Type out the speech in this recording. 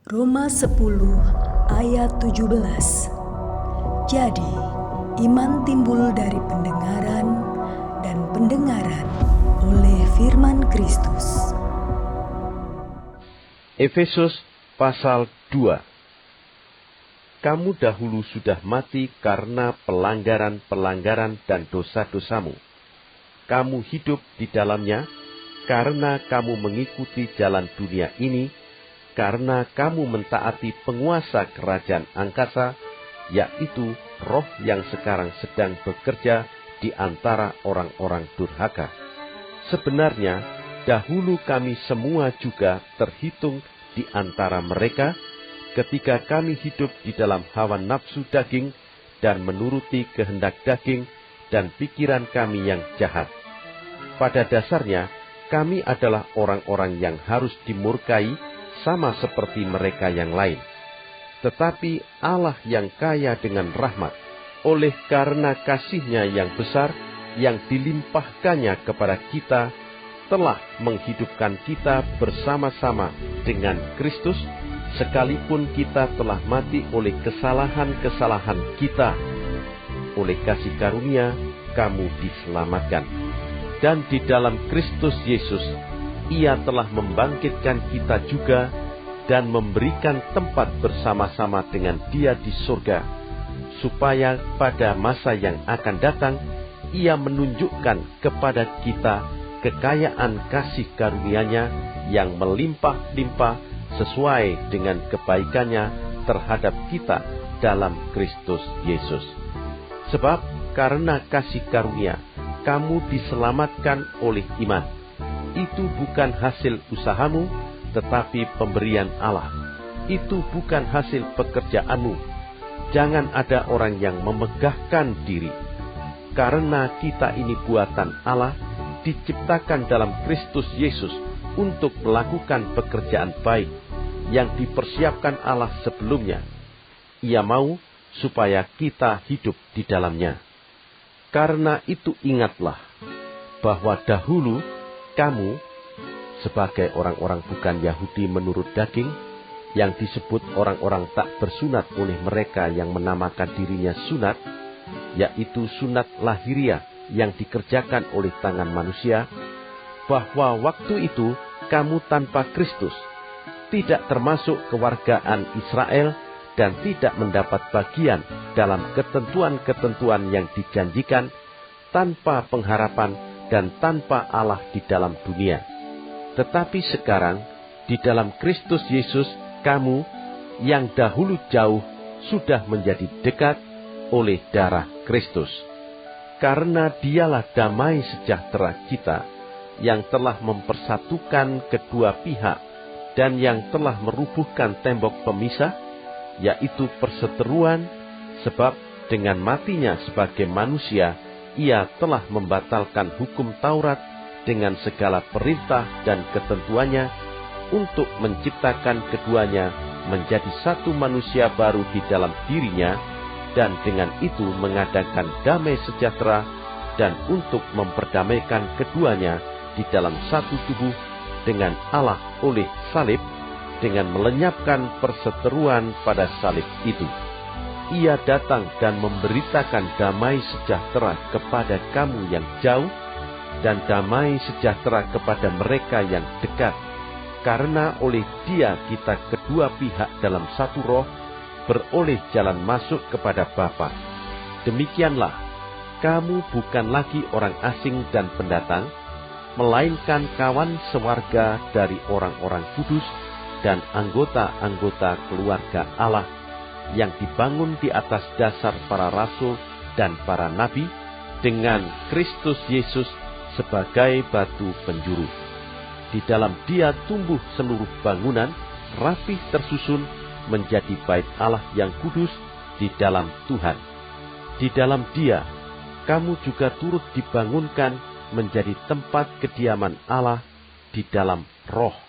Roma 10 ayat 17. Jadi, iman timbul dari pendengaran, dan pendengaran oleh firman Kristus. Efesus pasal 2. Kamu dahulu sudah mati karena pelanggaran-pelanggaran dan dosa-dosamu. Kamu hidup di dalamnya karena kamu mengikuti jalan dunia ini, karena kamu mentaati penguasa kerajaan angkasa, yaitu roh yang sekarang sedang bekerja di antara orang-orang durhaka. Sebenarnya, dahulu kami semua juga terhitung di antara mereka, ketika kami hidup di dalam hawa nafsu daging dan menuruti kehendak daging dan pikiran kami yang jahat. Pada dasarnya, kami adalah orang-orang yang harus dimurkai sama seperti mereka yang lain. Tetapi Allah yang kaya dengan rahmat, oleh karena kasih-Nya yang besar yang dilimpahkannya kepada kita, telah menghidupkan kita bersama-sama dengan Kristus, sekalipun kita telah mati oleh kesalahan-kesalahan kita. Oleh kasih karunia, kamu diselamatkan. Dan di dalam Kristus Yesus, Ia telah membangkitkan kita juga dan memberikan tempat bersama-sama dengan Dia di surga, supaya pada masa yang akan datang, Ia menunjukkan kepada kita kekayaan kasih karunia-Nya yang melimpah-limpah sesuai dengan kebaikan-Nya terhadap kita dalam Kristus Yesus. Sebab karena kasih karunia, kamu diselamatkan oleh iman. Itu bukan hasil usahamu, tetapi pemberian Allah. Itu bukan hasil pekerjaanmu. Jangan ada orang yang memegahkan diri. Karena kita ini buatan Allah, diciptakan dalam Kristus Yesus untuk melakukan pekerjaan baik yang dipersiapkan Allah sebelumnya. Ia mau supaya kita hidup di dalamnya. Karena itu ingatlah bahwa dahulu kamu, sebagai orang-orang bukan Yahudi menurut daging, yang disebut orang-orang tak bersunat oleh mereka yang menamakan dirinya sunat, yaitu sunat lahiriah yang dikerjakan oleh tangan manusia, bahwa waktu itu kamu tanpa Kristus, tidak termasuk kewargaan Israel, dan tidak mendapat bagian dalam ketentuan-ketentuan yang dijanjikan, tanpa pengharapan dan tanpa Allah di dalam dunia. Tetapi sekarang, di dalam Kristus Yesus, kamu yang dahulu jauh sudah menjadi dekat oleh darah Kristus. Karena Dialah damai sejahtera kita, yang telah mempersatukan kedua pihak dan yang telah merubuhkan tembok pemisah, yaitu perseteruan, sebab dengan matinya sebagai manusia, Ia telah membatalkan hukum Taurat dengan segala perintah dan ketentuannya untuk menciptakan keduanya menjadi satu manusia baru di dalam dirinya, dan dengan itu mengadakan damai sejahtera, dan untuk memperdamaikan keduanya di dalam satu tubuh dengan Allah oleh salib, dengan melenyapkan perseteruan pada salib itu. Ia datang dan memberitakan damai sejahtera kepada kamu yang jauh, dan damai sejahtera kepada mereka yang dekat. Karena oleh Dia kita kedua pihak dalam satu roh, beroleh jalan masuk kepada Bapa. Demikianlah, kamu bukan lagi orang asing dan pendatang, melainkan kawan sewarga dari orang-orang kudus dan anggota-anggota keluarga Allah, yang dibangun di atas dasar para rasul dan para nabi, dengan Kristus Yesus sebagai batu penjuru. Di dalam Dia tumbuh seluruh bangunan, rapih tersusun menjadi bait Allah yang kudus di dalam Tuhan. Di dalam Dia, kamu juga turut dibangunkan menjadi tempat kediaman Allah di dalam Roh.